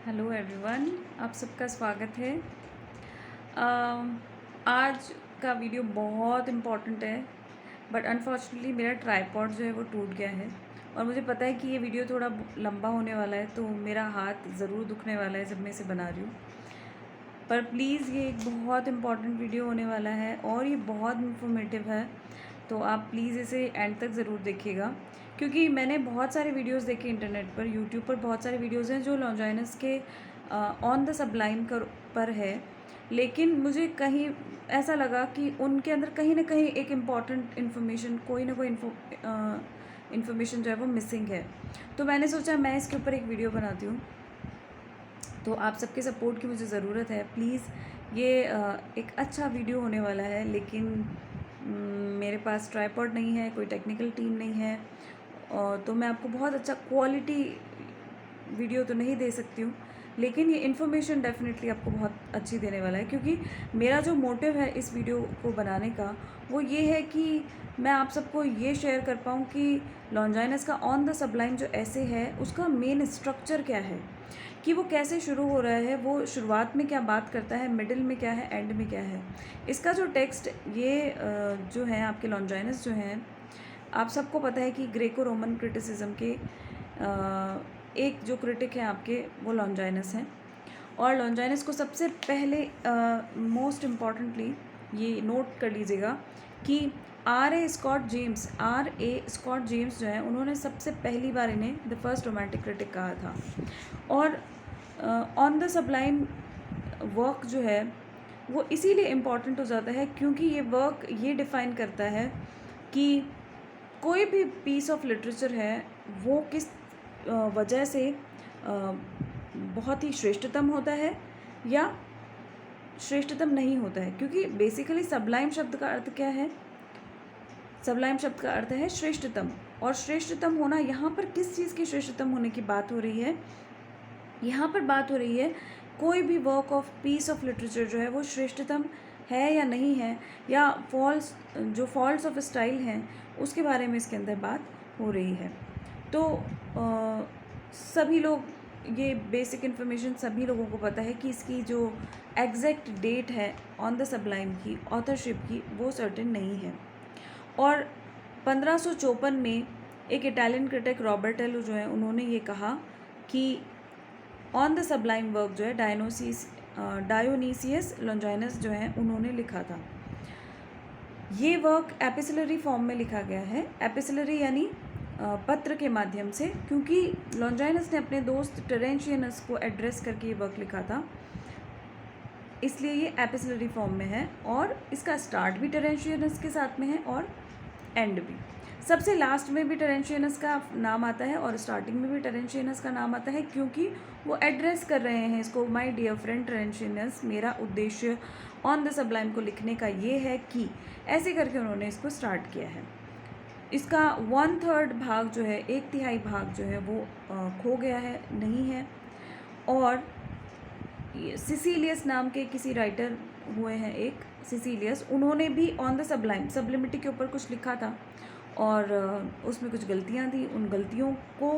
Hello everyone, आप सबका स्वागत है। आज का वीडियो बहुत इम्पॉर्टेंट है, बट अनफॉर्चुनेटली मेरा ट्राइपॉड जो है वो टूट गया है और मुझे पता है कि ये वीडियो थोड़ा लंबा होने वाला है, तो मेरा हाथ ज़रूर दुखने वाला है जब मैं इसे बना रही हूँ। पर प्लीज़ ये एक बहुत इम्पॉर्टेंट वीडियो होने वाला है और ये बहुत इन्फॉर्मेटिव है, तो आप प्लीज़ इसे एंड तक ज़रूर देखिएगा। क्योंकि मैंने बहुत सारे वीडियोस देखे इंटरनेट पर, यूट्यूब पर बहुत सारे वीडियोस हैं जो लॉन्जाइनस के ऑन द सबलाइम पर है, लेकिन मुझे कहीं ऐसा लगा कि उनके अंदर कहीं ना कहीं एक इम्पॉर्टेंट इन्फॉर्मेशन, कोई ना कोई इन्फॉर्मेशन जो है वो मिसिंग है। तो मैंने सोचा मैं इसके ऊपर एक वीडियो बनाती हूँ। तो आप सबके सपोर्ट की मुझे ज़रूरत है। प्लीज़ ये एक अच्छा वीडियो होने वाला है, लेकिन मेरे पास ट्राइपॉड नहीं है, कोई टेक्निकल टीम नहीं है, और तो मैं आपको बहुत अच्छा क्वालिटी वीडियो तो नहीं दे सकती हूँ, लेकिन ये इन्फॉर्मेशन डेफिनेटली आपको बहुत अच्छी देने वाला है। क्योंकि मेरा जो मोटिव है इस वीडियो को बनाने का वो ये है कि मैं आप सबको ये शेयर कर पाऊँ कि लॉन्जाइनस का ऑन द सबलाइम जो ऐसे है उसका मेन स्ट्रक्चर क्या है, कि वो कैसे शुरू हो रहा है, वो शुरुआत में क्या बात करता है, मिडिल में क्या है, एंड में क्या है। इसका जो टेक्स्ट ये जो है आपके लॉन्जाइनस जो हैं, आप सबको पता है कि ग्रेको रोमन क्रिटिसिज्म के एक जो क्रिटिक हैं आपके, वो लॉन्जाइनस हैं। और लॉन्जाइनस को सबसे पहले मोस्ट इम्पॉर्टेंटली ये नोट कर लीजिएगा कि R.A. स्कॉट जेम्स जो है, उन्होंने सबसे पहली बार इन्हें द फर्स्ट रोमांटिक क्रिटिक कहा था। और ऑन द सबलाइम वर्क जो है वो इसीलिए इम्पॉर्टेंट हो जाता है क्योंकि ये वर्क ये डिफ़ाइन करता है कि कोई भी पीस ऑफ लिटरेचर है वो किस वजह से बहुत ही श्रेष्ठतम होता है या श्रेष्ठतम नहीं होता है। क्योंकि बेसिकली सबलाइम शब्द का अर्थ क्या है? सबलाइम शब्द का अर्थ है श्रेष्ठतम, और श्रेष्ठतम होना, यहाँ पर किस चीज़ की श्रेष्ठतम होने की बात हो रही है? यहाँ पर बात हो रही है कोई भी work of peace of literature जो है वो श्रेष्ठतम है या नहीं है, या फॉल्ट्स ऑफ स्टाइल हैं उसके बारे में इसके अंदर बात हो रही है। तो सभी लोग, ये बेसिक इन्फॉर्मेशन सभी लोगों को पता है कि इसकी जो एग्जैक्ट डेट है ऑन द सबलाइम की, ऑथरशिप की, वो सर्टेन नहीं है। और 1554 में एक इटालियन क्रिटिक रॉबर्टेलो जो है, उन्होंने ये कहा कि ऑन द सबलाइम वर्क जो है डायोनीसियस लॉन्जाइनस जो है उन्होंने लिखा था। ये वर्क एपिसलरी फॉर्म में लिखा गया है। एपिसलरी यानी पत्र के माध्यम से, क्योंकि लॉन्जाइनस ने अपने दोस्त टेरेंशियनस को एड्रेस करके ये वर्क लिखा था, इसलिए ये एपिसलरी फॉर्म में है। और इसका स्टार्ट भी टेरेंशियनस के साथ में है और एंड भी। सबसे लास्ट में भी टेरेंशियनस का नाम आता है और स्टार्टिंग में भी टेरेंशियनस का नाम आता है, क्योंकि वो एड्रेस कर रहे हैं इसको, माय डियर फ्रेंड टेरेंशियनस, मेरा उद्देश्य ऑन द सबलाइम को लिखने का ये है कि, ऐसे करके उन्होंने इसको स्टार्ट किया है। इसका 1/3 भाग जो है, 1/3 भाग जो है वो खो गया है, नहीं है। और सिसिलियस नाम के किसी राइटर हुए हैं, एक सिसिलियस, उन्होंने भी ऑन द सबलाइम, सब्लिमिटी के ऊपर कुछ लिखा था और उसमें कुछ गलतियां थी। उन गलतियों को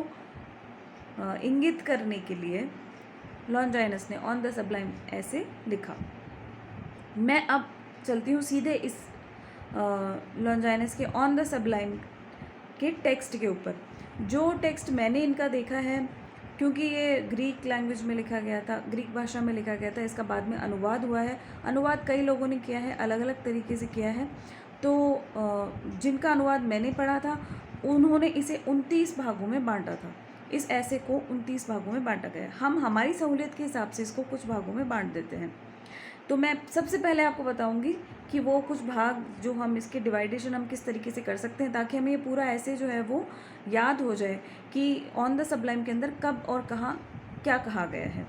इंगित करने के लिए लॉन्जाइनस ने ऑन द सबलाइम ऐसे लिखा। मैं अब चलती हूँ सीधे इस लॉन्जाइनस के ऑन द सबलाइम के टेक्स्ट के ऊपर। जो टेक्स्ट मैंने इनका देखा है, क्योंकि ये ग्रीक लैंग्वेज में लिखा गया था, ग्रीक भाषा में लिखा गया था, इसका बाद में अनुवाद हुआ है। अनुवाद कई लोगों ने किया है, अलग अलग तरीके से किया है। तो जिनका अनुवाद मैंने पढ़ा था उन्होंने इसे 29 भागों में बांटा था। इस ऐसे को 29 भागों में बांटा गया। हम हमारी सहूलियत के हिसाब से इसको कुछ भागों में बांट देते हैं। तो मैं सबसे पहले आपको बताऊंगी कि वो कुछ भाग जो हम इसके डिवाइडेशन हम किस तरीके से कर सकते हैं, ताकि हमें ये पूरा ऐसे जो है वो याद हो जाए कि ऑन द सबलाइम के अंदर कब और कहाँ क्या कहा गया है।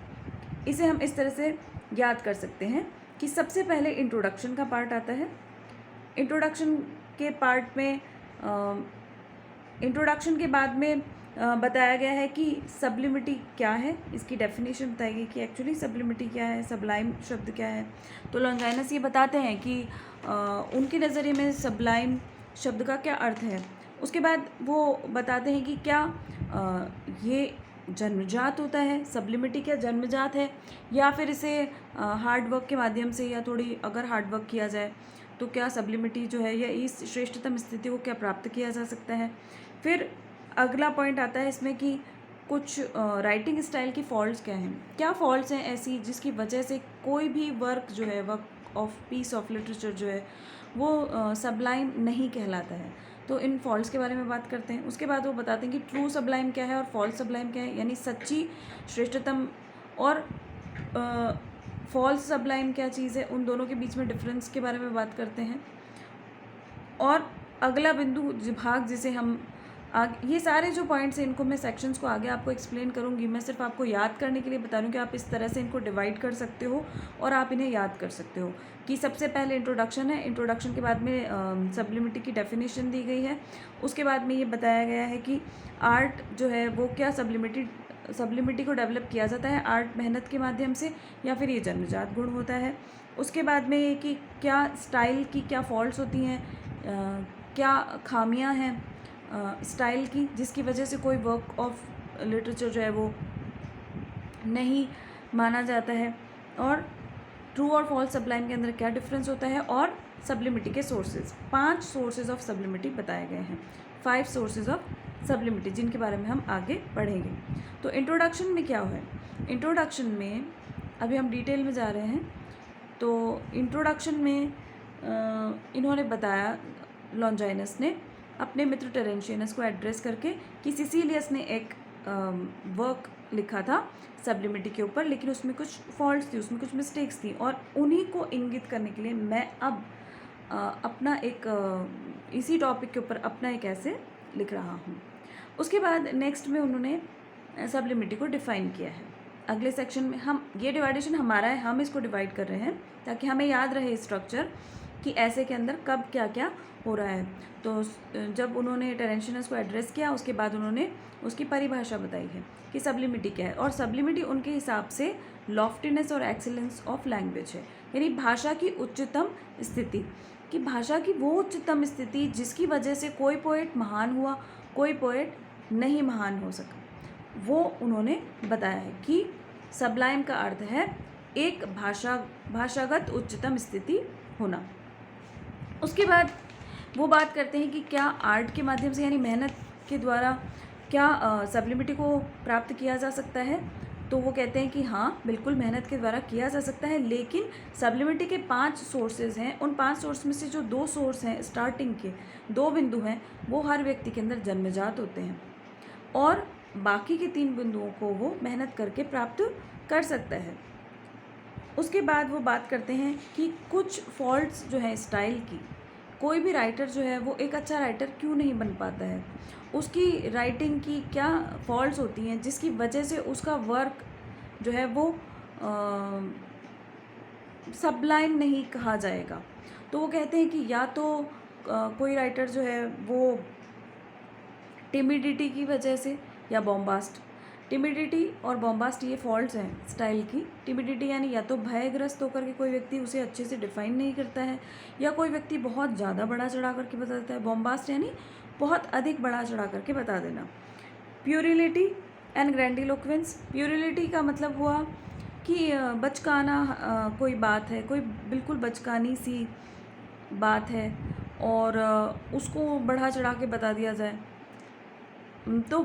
इसे हम इस तरह से याद कर सकते हैं कि सबसे पहले इंट्रोडक्शन का पार्ट आता है। इंट्रोडक्शन के पार्ट में इंट्रोडक्शन के बाद में बताया गया है कि सब्लिमिटी क्या है, इसकी डेफिनेशन बताई गई कि एक्चुअली सब्लिमिटी क्या है, सबलाइम शब्द क्या है। तो लॉन्जाइनस ये बताते हैं कि उनके नज़रिए में सबलाइम शब्द का क्या अर्थ है। उसके बाद वो बताते हैं कि क्या ये जन्मजात होता है, सब्लिमिटी क्या जन्मजात है, या फिर इसे हार्ड वर्क के माध्यम से या थोड़ी अगर हार्ड वर्क किया जाए तो क्या सब्लिमिटी जो है या इस श्रेष्ठतम स्थिति को क्या प्राप्त किया जा सकता है। फिर अगला पॉइंट आता है इसमें कि कुछ राइटिंग स्टाइल की फॉल्ट्स क्या हैं, क्या फॉल्ट्स हैं ऐसी जिसकी वजह से कोई भी वर्क जो है, work of peace of literature जो है वो सबलाइम नहीं कहलाता है। तो इन फॉल्ट्स के बारे में बात करते हैं। उसके बाद वो बताते हैं कि ट्रू सबलाइम क्या है और फॉल्स सबलाइम क्या है, यानी सच्ची श्रेष्ठतम और फॉल्स सबलाइम क्या चीज़ है, उन दोनों के बीच में डिफरेंस के बारे में बात करते हैं। और अगला बिंदु भाग जिसे हम ये सारे जो पॉइंट्स हैं इनको मैं सेक्शंस को आगे आपको एक्सप्लेन करूँगी। मैं सिर्फ आपको याद करने के लिए बता रही हूँ कि आप इस तरह से इनको डिवाइड कर सकते हो और आप इन्हें याद कर सकते हो कि सबसे पहले इंट्रोडक्शन है, इंट्रोडक्शन के बाद में सब्लिमिटी की डेफिनेशन दी गई है। उसके बाद में ये बताया गया है कि आर्ट जो है वो क्या सब्लिमिटी को डेवलप किया जाता है आर्ट मेहनत के माध्यम से या फिर ये जन्मजात गुण होता है। उसके बाद में ये कि क्या स्टाइल की क्या फॉल्ट्स होती हैं, क्या खामियां हैं स्टाइल की जिसकी वजह से कोई वर्क ऑफ लिटरेचर जो है वो नहीं माना जाता है, और ट्रू और फॉल्स सबलाइम के अंदर क्या डिफरेंस होता है, और सब्लिमिटी के सोर्सेज, 5 सोर्सेज ऑफ सब्लिमिटी बताए गए हैं, 5 सोर्सेज ऑफ सब्लिमिटी जिनके बारे में हम आगे पढ़ेंगे। तो इंट्रोडक्शन में क्या है, इंट्रोडक्शन में अभी हम डिटेल में जा रहे हैं। तो इंट्रोडक्शन में इन्होंने बताया, लॉन्जाइनस ने अपने मित्र टेरेंशियनस को एड्रेस करके कि सिसिलियस ने एक वर्क लिखा था सब्लिमिटी के ऊपर, लेकिन उसमें कुछ फॉल्ट्स थी, उसमें कुछ मिस्टेक्स थी, और उन्हीं को इंगित करने के लिए मैं अब अपना एक इसी टॉपिक के ऊपर अपना एक ऐसे लिख रहा हूँ। उसके बाद नेक्स्ट में उन्होंने सब्लिमिटी को डिफ़ाइन किया है। अगले सेक्शन में हम ये डिवाइडेशन हमारा है, हम इसको डिवाइड कर रहे हैं ताकि हमें याद रहे स्ट्रक्चर कि ऐसे के अंदर कब क्या क्या हो रहा है। तो जब उन्होंने टेरेंशियनस को एड्रेस किया उसके बाद उन्होंने उसकी परिभाषा बताई है कि सब्लिमिटी क्या है, और सब्लिमिटी उनके हिसाब से लॉफ्टीनेस और एक्सीलेंस ऑफ लैंग्वेज है, यानी भाषा की उच्चतम स्थिति, कि भाषा की वो उच्चतम स्थिति जिसकी वजह से कोई पोएट महान हुआ, कोई पोएट नहीं महान हो सका, वो उन्होंने बताया है कि सबलाइम का अर्थ है एक भाषागत उच्चतम स्थिति होना। उसके बाद वो बात करते हैं कि क्या आर्ट के माध्यम से यानी मेहनत के द्वारा क्या सब्लिमिटी को प्राप्त किया जा सकता है। तो वो कहते हैं कि हाँ बिल्कुल मेहनत के द्वारा किया जा सकता है, लेकिन सब्लिमिटी के 5 सोर्सेज हैं, उन 5 सोर्स में से जो 2 सोर्स हैं, स्टार्टिंग के 2 बिंदु हैं, वो हर व्यक्ति के अंदर जन्मजात होते हैं, और बाकी के 3 बिंदुओं को वो मेहनत करके प्राप्त कर सकता है। उसके बाद वो बात करते हैं कि कुछ फॉल्ट्स जो है स्टाइल की, कोई भी राइटर जो है वो एक अच्छा राइटर क्यों नहीं बन पाता है, उसकी राइटिंग की क्या फॉल्ट्स होती हैं जिसकी वजह से उसका वर्क जो है वो सबलाइम नहीं कहा जाएगा। तो वो कहते हैं कि या तो कोई राइटर जो है वो टिमिडिटी की वजह से या बॉम्बास्ट, टिमिडिटी और बॉम्बास्ट ये फॉल्ट्स हैं स्टाइल की। टिमिडिटी यानी या तो भयग्रस्त होकर के कोई व्यक्ति उसे अच्छे से डिफाइन नहीं करता है, या कोई व्यक्ति बहुत ज़्यादा बड़ा चढ़ा करके बता देता है। बॉम्बास्ट यानी बहुत अधिक बड़ा चढ़ा करके बता देना। प्यूरिलिटी एंड ग्रैंडिलोक्वेंस, प्यूरिलिटी का मतलब हुआ कि बचकाना कोई बात है, कोई बिल्कुल बचकानी सी बात है और उसको बढ़ा चढ़ा के बता दिया जाए, तो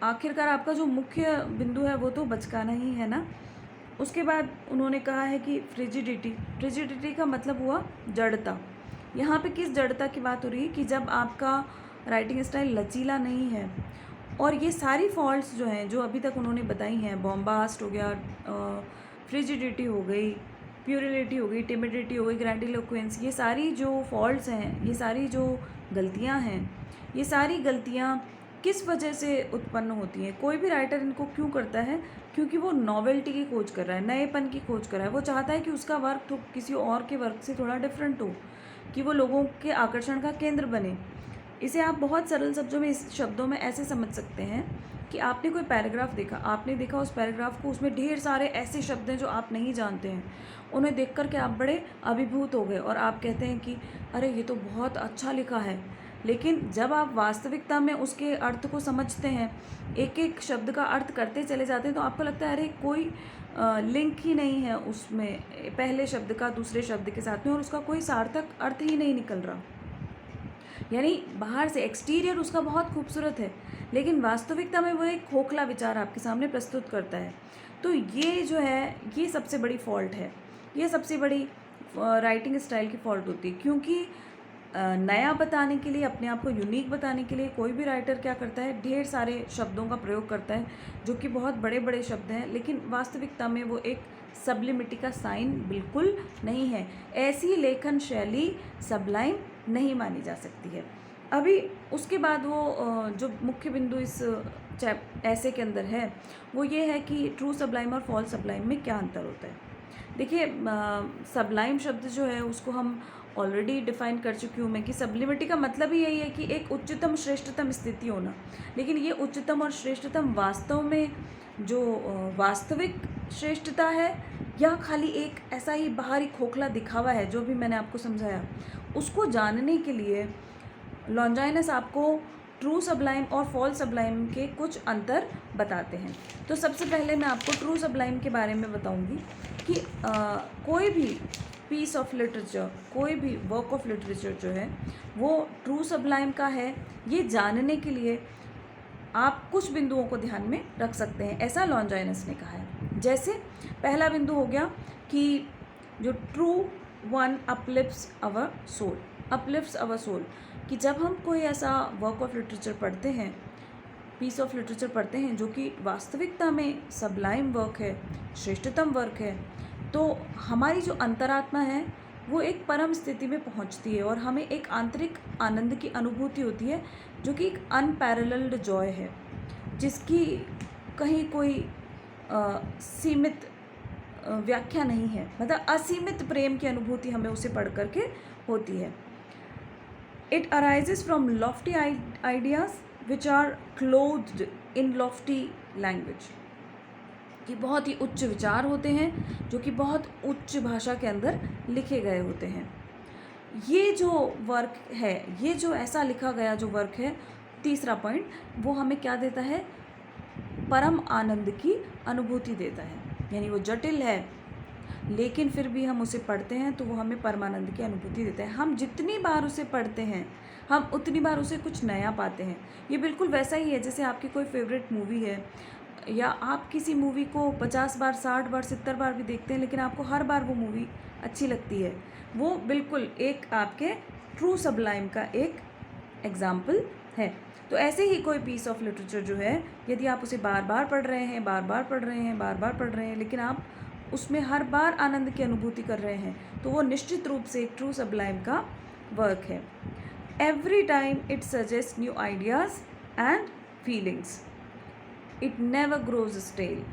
आखिरकार आपका जो मुख्य बिंदु है वो तो बचकाना ही है ना। उसके बाद उन्होंने कहा है कि फ्रिजिडिटी, फ्रिजिडिटी का मतलब हुआ जड़ता। यहाँ पे किस जड़ता की बात हो रही है कि जब आपका राइटिंग स्टाइल लचीला नहीं है, और ये सारी फॉल्ट्स जो हैं जो अभी तक उन्होंने बताई हैं, बॉम्बास्ट हो गया, फ्रिजिडिटी हो गई, प्यूरिलिटी हो गई, टिमिडिटी हो गई, ग्रैंडिलोक्वेंस, ये सारी जो फॉल्ट्स हैं, ये सारी जो गलतियाँ हैं, ये सारी गलतियाँ किस वजह से उत्पन्न होती हैं। कोई भी राइटर इनको क्यों करता है, क्योंकि वो नॉवेल्टी की खोज कर रहा है, नएपन की खोज कर रहा है। वो चाहता है कि उसका वर्क तो किसी और के वर्क से थोड़ा डिफरेंट हो, कि वो लोगों के आकर्षण का केंद्र बने। इसे आप बहुत सरल शब्दों में ऐसे समझ सकते हैं कि आपने कोई पैराग्राफ देखा, आपने देखा उस पैराग्राफ को, उसमें ढेर सारे ऐसे शब्द हैं जो आप नहीं जानते हैं, उन्हें देख कर के आप बड़े अभिभूत हो गए और आप कहते हैं कि अरे ये तो बहुत अच्छा लिखा है, लेकिन जब आप वास्तविकता में उसके अर्थ को समझते हैं, एक एक शब्द का अर्थ करते चले जाते हैं, तो आपको लगता है अरे कोई लिंक ही नहीं है उसमें पहले शब्द का दूसरे शब्द के साथ में, और उसका कोई सार्थक अर्थ ही नहीं निकल रहा। यानी बाहर से एक्सटीरियर उसका बहुत खूबसूरत है, लेकिन वास्तविकता में वो एक खोखला विचार आपके सामने प्रस्तुत करता है। तो ये जो है, ये सबसे बड़ी फॉल्ट है, ये सबसे बड़ी राइटिंग स्टाइल की फॉल्ट होती है। क्योंकि नया बताने के लिए, अपने आप को यूनिक बताने के लिए कोई भी राइटर क्या करता है, ढेर सारे शब्दों का प्रयोग करता है जो कि बहुत बड़े बड़े शब्द हैं, लेकिन वास्तविकता में वो एक सब्लिमिटी का साइन बिल्कुल नहीं है। ऐसी लेखन शैली सबलाइम नहीं मानी जा सकती है। अभी उसके बाद वो जो मुख्य बिंदु इस ऐसे के अंदर है वो ये है कि ट्रू सबलाइम और फॉल्स सबलाइम में क्या अंतर होता है। देखिए, सबलाइम शब्द जो है उसको हम ऑलरेडी डिफाइन कर चुकी हूँ मैं कि सब्लिमिटी का मतलब ही यही है कि एक उच्चतम श्रेष्ठतम स्थिति होना। लेकिन ये उच्चतम और श्रेष्ठतम वास्तव में जो वास्तविक श्रेष्ठता है, या खाली एक ऐसा ही बाहरी खोखला दिखावा है, जो भी मैंने आपको समझाया, उसको जानने के लिए लॉन्जाइनस आपको ट्रू सबलाइम और फॉल्स सबलाइम के कुछ अंतर बताते हैं। तो सबसे पहले मैं आपको ट्रू सबलाइम के बारे में बताऊंगी कि कोई भी पीस ऑफ लिटरेचर, कोई भी वर्क ऑफ लिटरेचर जो है वो ट्रू सबलाइम का है, ये जानने के लिए आप कुछ बिंदुओं को ध्यान में रख सकते हैं, ऐसा लॉन्जाइनस ने कहा है। जैसे पहला बिंदु हो गया कि जो true one uplifts our soul, uplifts our soul, कि जब हम कोई ऐसा वर्क ऑफ लिटरेचर पढ़ते हैं, पीस ऑफ लिटरेचर पढ़ते हैं जो कि वास्तविकता में सबलाइम वर्क है, श्रेष्ठतम वर्क है, तो हमारी जो अंतरात्मा है वो एक परम स्थिति में पहुंचती है और हमें एक आंतरिक आनंद की अनुभूति होती है, जो कि एक अनपैरेलल्ड जॉय है, जिसकी कहीं कोई सीमित व्याख्या नहीं है। मतलब असीमित प्रेम की अनुभूति हमें उसे पढ़ करके होती है। It arises from lofty ideas which are clothed in lofty language, कि बहुत ही उच्च विचार होते हैं जो कि बहुत उच्च भाषा के अंदर लिखे गए होते हैं। ये जो वर्क है, ये जो ऐसा लिखा गया जो वर्क है, तीसरा पॉइंट, वो हमें क्या देता है, परम आनंद की अनुभूति देता है। यानी वो जटिल है, लेकिन फिर भी हम उसे पढ़ते हैं तो वो हमें परमानंद की अनुभूति देता है। हम जितनी बार उसे पढ़ते हैं, हम उतनी बार उसे कुछ नया पाते हैं। ये बिल्कुल वैसा ही है जैसे आपकी कोई फेवरेट मूवी है, या आप किसी मूवी को 50 बार, 60 बार, 70 बार भी देखते हैं, लेकिन आपको हर बार वो मूवी अच्छी लगती है। वो बिल्कुल एक आपके ट्रू सबलाइम का एक एग्जाम्पल है। तो ऐसे ही कोई पीस ऑफ लिटरेचर जो है, यदि आप उसे बार बार पढ़ रहे हैं, बार बार पढ़ रहे हैं, बार बार पढ़ रहे हैं, लेकिन आप उसमें हर बार आनंद की अनुभूति कर रहे हैं, तो वो निश्चित रूप से एक ट्रू सबलाइम का वर्क है। Every time it suggest new ideas and feelings, it never grows stale.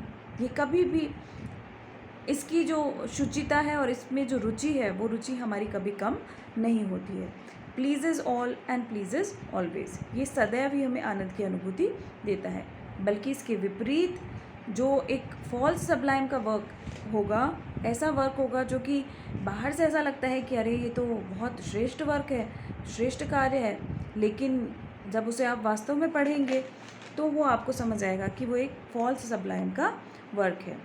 ये कभी भी, इसकी जो शुचिता है और इसमें जो रुचि है, वो रुचि हमारी कभी कम नहीं होती है। Pleases all and pleases always, ये सदैव ही हमें आनंद की अनुभूति देता है। बल्कि इसके विपरीत जो एक फॉल्स सबलाइम का वर्क होगा, ऐसा वर्क होगा जो कि बाहर से ऐसा लगता है कि अरे ये तो बहुत श्रेष्ठ वर्क है, श्रेष्ठ कार्य है, लेकिन जब उसे आप वास्तव में पढ़ेंगे तो वो आपको समझ आएगा कि वो एक फॉल्स सबलाइम का वर्क है।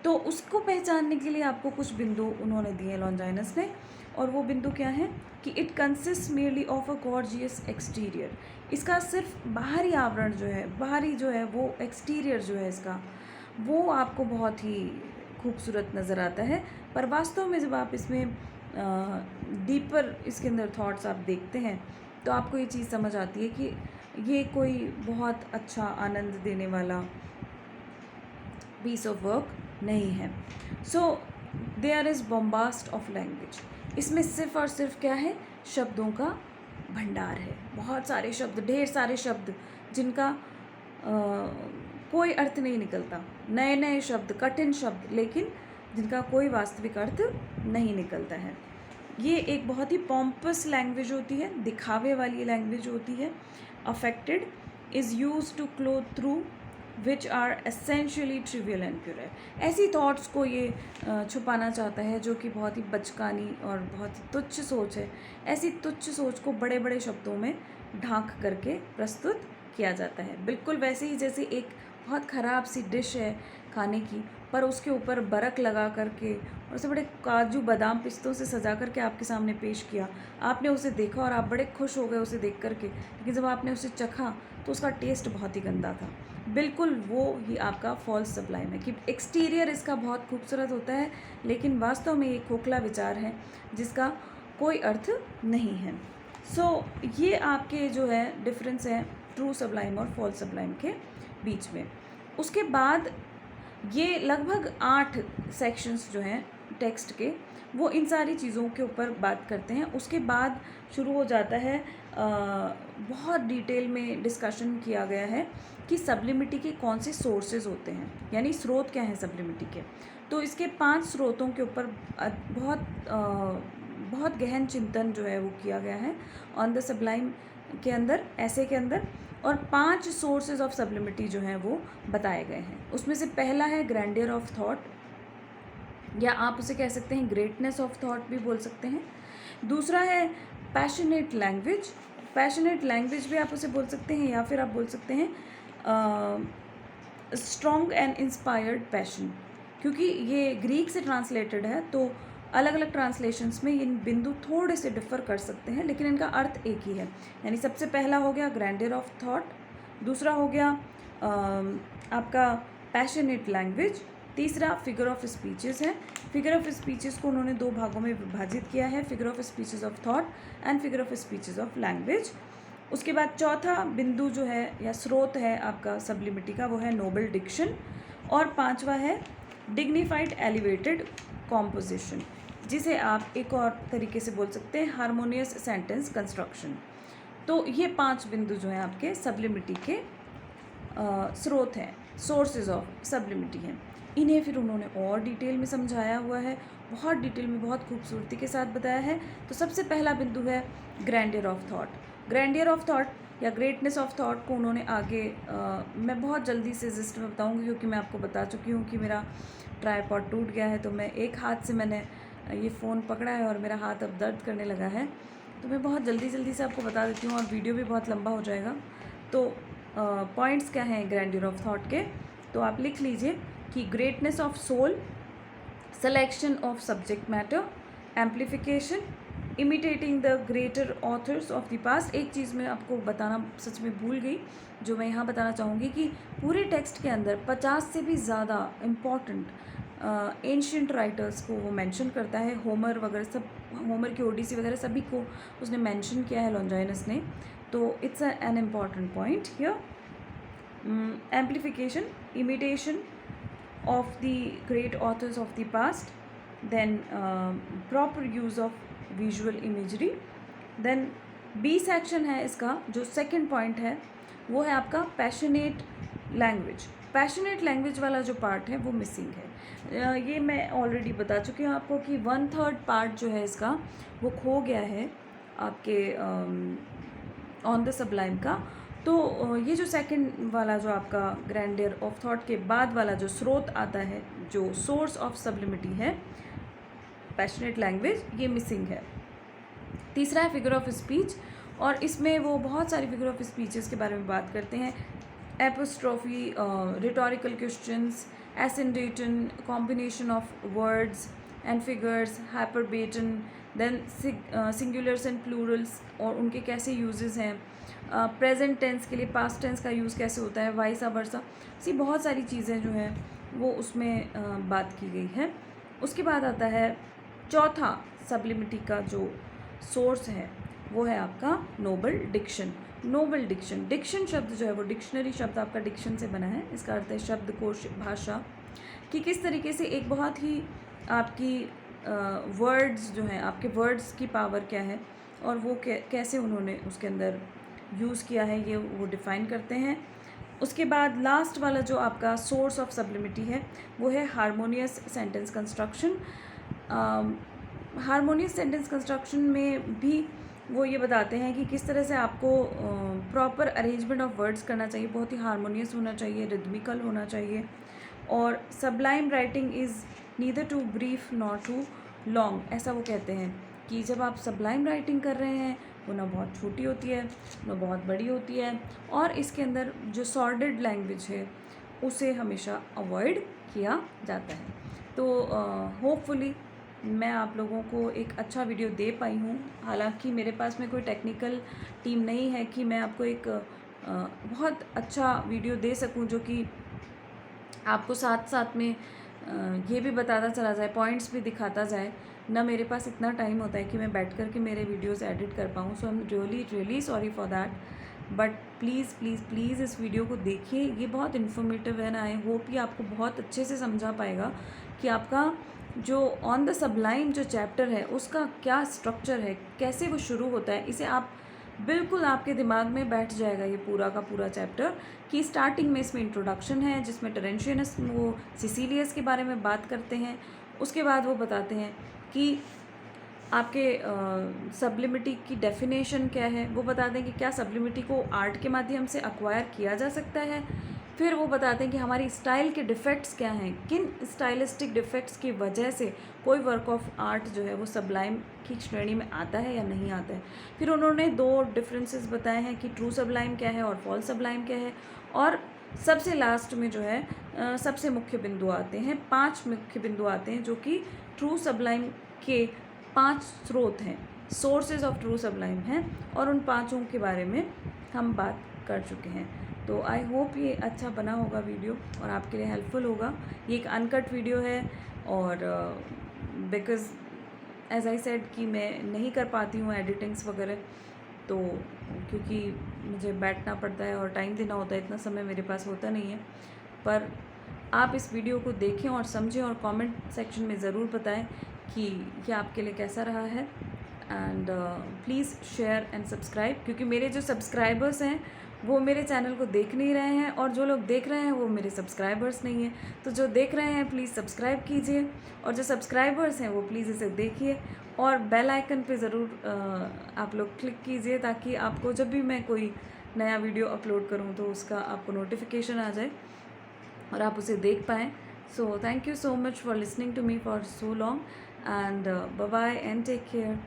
तो उसको पहचानने के लिए आपको कुछ बिंदु उन्होंने दिए लॉन्जाइनस ने, और वो बिंदु क्या है कि it consist merely of a gorgeous exterior. इसका सिर्फ बाहरी आवरण जो है, बाहरी जो है वो एक्सटीरियर जो है इसका, वो आपको बहुत ही खूबसूरत नज़र आता है, पर वास्तव में जब आप इसमें डीपर इसके अंदर थॉट्स आप देखते हैं तो आपको ये चीज़ समझ आती है कि ये कोई बहुत अच्छा आनंद देने वाला पीस ऑफ वर्क नहीं है। So there is bombast of language, इसमें सिर्फ और सिर्फ क्या है, शब्दों का भंडार है। बहुत सारे शब्द, ढेर सारे शब्द जिनका कोई अर्थ नहीं निकलता, नए नए शब्द, कठिन शब्द, लेकिन जिनका कोई वास्तविक अर्थ नहीं निकलता है। ये एक बहुत ही पॉम्पस लैंग्वेज होती है, दिखावे वाली लैंग्वेज होती है। Affected is use to clothe through which are essentially trivial and pure. ऐसी थॉट्स को ये छुपाना चाहता है जो कि बहुत ही बचकानी और बहुत ही तुच्छ सोच है। ऐसी तुच्छ सोच को बड़े बड़े शब्दों में ढाँक करके प्रस्तुत किया जाता है। बिल्कुल वैसे ही जैसे एक बहुत ख़राब सी डिश है खाने की, पर उसके ऊपर बरक लगा करके और उसे बड़े काजू बादाम पिस्तों से सजा करके आपके सामने पेश किया। आपने उसे देखा और आप बड़े खुश हो गए उसे देख करके, लेकिन जब आपने उसे चखा तो उसका टेस्ट बहुत ही गंदा था। बिल्कुल वो ही आपका फॉल्स सब्लाइम है कि एक्सटीरियर इसका बहुत खूबसूरत होता है, लेकिन वास्तव में ये खोखला विचार है जिसका कोई अर्थ नहीं है। ये आपके जो है डिफरेंस है ट्रू सब्लाइम और फॉल्स सब्लाइम के बीच में। उसके बाद ये लगभग 8 सेक्शंस जो हैं टेक्स्ट के, वो इन सारी चीज़ों के ऊपर बात करते हैं। उसके बाद शुरू हो जाता है बहुत डिटेल में डिस्कशन किया गया है कि सब्लिमिटी के कौन से सोर्सेज होते हैं, यानी स्रोत क्या हैं सब्लिमिटी के। तो इसके 5 स्रोतों के ऊपर बहुत गहन चिंतन जो है वो किया गया है ऑन द सब्लाइम के अंदर, ऐसे के अंदर। और 5 सोर्सेज ऑफ सब्लिमिटी जो हैं वो बताए गए हैं। उसमें से पहला है ग्रैंडियर ऑफ थॉट, या आप उसे कह सकते हैं ग्रेटनेस ऑफ थॉट भी बोल सकते हैं। दूसरा है पैशनेट लैंग्वेज, पैशनेट लैंग्वेज भी आप उसे बोल सकते हैं, या फिर आप बोल सकते हैं स्ट्रॉन्ग एंड इंस्पायर्ड पैशन, क्योंकि ये ग्रीक से ट्रांसलेटेड है तो अलग अलग ट्रांसलेशंस में इन बिंदु थोड़े से डिफ़र कर सकते हैं, लेकिन इनका अर्थ एक ही है। यानी सबसे पहला हो गया ग्रैंडियर ऑफ थॉट, दूसरा हो गया आपका पैशनेट लैंग्वेज, तीसरा फिगर ऑफ स्पीचेस है। फिगर ऑफ स्पीचेस को उन्होंने 2 भागों में विभाजित किया है, figure of speeches of thought and figure of speeches of language. उसके बाद चौथा बिंदु जो है या स्रोत है आपका सब्लिमिटी का, वो है नोबल डिक्शन। और 5वां है डिग्निफाइड एलिवेटेड कॉम्पोजिशन, जिसे आप एक और तरीके से बोल सकते हैं हारमोनियस सेंटेंस कंस्ट्रक्शन। तो ये 5 बिंदु जो हैं आपके सब्लिमिटी के स्रोत हैं, सोर्सेज ऑफ सब्लिमिटी हैं। इन्हें फिर उन्होंने और डिटेल में समझाया हुआ है, बहुत डिटेल में, बहुत खूबसूरती के साथ बताया है। तो सबसे पहला बिंदु है grandeur of thought. Grandeur of thought या ग्रेटनेस ऑफ थॉट को उन्होंने आगे मैं बहुत जल्दी से जिस्ट में बताऊंगी, क्योंकि मैं आपको बता चुकी हूँ कि मेरा ट्राइपॉड टूट गया है, तो मैं एक हाथ से मैंने ये फ़ोन पकड़ा है और मेरा हाथ अब दर्द करने लगा है। तो मैं बहुत जल्दी से आपको बता देती हूँ, और वीडियो भी बहुत लंबा हो जाएगा। तो पॉइंट्स क्या हैं ग्रैंडियर ऑफ थॉट के, तो आप लिख लीजिए कि greatness of soul, selection of subject matter, amplification, imitating the greater authors of the past. एक चीज़ मैं आपको बताना सच में भूल गई, जो मैं यहाँ बताना चाहूँगी कि पूरे टेक्स्ट के अंदर 50 से भी ज़्यादा इम्पॉर्टेंट एंशियंट राइटर्स को वो मेंशन करता है। होमर वगैरह सब, होमर की ओडिसी वगैरह सभी को उसने मेंशन किया है लॉन्जाइनस ने। तो it's an important point here. Amplification, imitation of the great authors of the past, then proper use of visual imagery, then B section है इसका, जो सेकंड पॉइंट है वो है आपका पैशनेट लैंग्वेज। पैशनेट लैंग्वेज वाला जो पार्ट है वो मिसिंग है। ये मैं ऑलरेडी बता चुकी हूँ आपको कि 1/3 पार्ट जो है इसका वो खो गया है आपके ऑन द सब्लाइम का। तो ये जो सेकंड वाला जो आपका ग्रैंडियर ऑफ थॉट के बाद वाला जो स्रोत आता है, जो सोर्स ऑफ सब्लिमिटी है, पैशनेट लैंग्वेज, ये मिसिंग है। तीसरा है फिगर ऑफ स्पीच, और इसमें वो बहुत सारी फिगर ऑफ स्पीचेस के बारे में बात करते हैं। Apostrophe, rhetorical questions, asyndeton, combination of words and figures, hyperbaton, then singulars and plurals और उनके कैसे यूजेस हैं, प्रेजेंट टेंस के लिए पास्ट टेंस का यूज़ कैसे होता है, वाइस वर्सा, ऐसी बहुत सारी चीज़ें जो हैं वो उसमें बात की गई है। उसके बाद आता है चौथा सब्लिमिटी का जो सोर्स है वो है आपका noble diction. Noble diction, diction शब्द जो है वो डिक्शनरी शब्द आपका डिक्शन से बना है। इसका अर्थ है शब्दकोश, भाषा, कि किस तरीके से एक बहुत ही आपकी वर्ड्स जो हैं, आपके वर्ड्स की पावर क्या है और वो कैसे उन्होंने उसके अंदर यूज़ किया है, ये वो डिफ़ाइन करते हैं। उसके बाद लास्ट वाला जो आपका सोर्स ऑफ सब्लिमिटी है वो है harmonious sentence construction. Harmonious sentence construction में भी वो ये बताते हैं कि किस तरह से आपको प्रॉपर अरेंजमेंट ऑफ वर्ड्स करना चाहिए, बहुत ही हारमोनियस होना चाहिए, रिदमिकल होना चाहिए। और sublime writing is neither too brief not too long, ऐसा वो कहते हैं कि जब आप सब्लाइम राइटिंग कर रहे हैं वो ना बहुत छोटी होती है ना बहुत बड़ी होती है, और इसके अंदर जो सॉर्डेड लैंग्वेज है उसे हमेशा अवॉइड किया जाता है। तो होपफुली मैं आप लोगों को एक अच्छा वीडियो दे पाई हूँ। हालांकि मेरे पास में कोई टेक्निकल टीम नहीं है कि मैं आपको एक बहुत अच्छा वीडियो दे सकूँ जो कि आपको साथ साथ में ये भी बताता चला जाए, पॉइंट्स भी दिखाता जाए। ना मेरे पास इतना टाइम होता है कि मैं बैठ कर के मेरे वीडियोस एडिट कर पाऊँ। So I am really really sorry for that, but please please please इस वीडियो को देखिए, ये बहुत इन्फॉर्मेटिव है ना। आई होप ये आपको बहुत अच्छे से समझा पाएगा कि आपका जो ऑन द सबलाइम जो चैप्टर है उसका क्या स्ट्रक्चर है, कैसे वो शुरू होता है। इसे आप बिल्कुल आपके दिमाग में बैठ जाएगा ये पूरा का पूरा चैप्टर, कि स्टार्टिंग में इसमें इंट्रोडक्शन है जिसमें टेरेंशियस वो सिसिलियस के बारे में बात करते हैं। उसके बाद वो बताते हैं कि आपके सब्लिमिटी की डेफिनेशन क्या है, वो बताते हैं कि क्या सब्लिमिटी को आर्ट के माध्यम से अक्वायर किया जा सकता है। फिर वो बताते हैं कि हमारी स्टाइल के डिफ़ेक्ट्स क्या हैं, किन स्टाइलिस्टिक डिफ़ेक्ट्स की वजह से कोई वर्क ऑफ आर्ट जो है वो सबलाइम की श्रेणी में आता है या नहीं आता है। फिर उन्होंने 2 डिफरेंसेस बताए हैं कि ट्रू सबलाइम क्या है और फॉल्स सबलाइम क्या है। और सबसे लास्ट में जो है सबसे मुख्य बिंदु आते हैं, 5 मुख्य बिंदु आते हैं जो कि ट्रू सबलाइम के 5 स्रोत हैं, सोर्सेज ऑफ ट्रू सबलाइम हैं, और उन 5 के बारे में हम बात कर चुके हैं। तो आई होप ये अच्छा बना होगा वीडियो और आपके लिए हेल्पफुल होगा। ये एक अनकट वीडियो है, और बिकॉज़ एज आई सेड कि मैं नहीं कर पाती हूँ एडिटिंग्स वगैरह, तो क्योंकि मुझे बैठना पड़ता है और टाइम देना होता है, इतना समय मेरे पास होता नहीं है। पर आप इस वीडियो को देखें और समझें और कमेंट सेक्शन में ज़रूर बताएं कि ये आपके लिए कैसा रहा है। And please share and subscribe, क्योंकि मेरे जो सब्सक्राइबर्स हैं वो मेरे चैनल को देख नहीं रहे हैं, और जो लोग देख रहे हैं वो मेरे सब्सक्राइबर्स नहीं हैं। तो जो देख रहे हैं प्लीज़ सब्सक्राइब कीजिए, और जो सब्सक्राइबर्स हैं वो प्लीज़ इसे देखिए, और बेल आइकन पे ज़रूर आप लोग क्लिक कीजिए, ताकि आपको जब भी मैं कोई नया वीडियो अपलोड करूँ तो उसका आपको नोटिफिकेशन आ जाए और आप उसे देख पाएँ। So thank you so much for listening to me for so long, and bye bye and take care.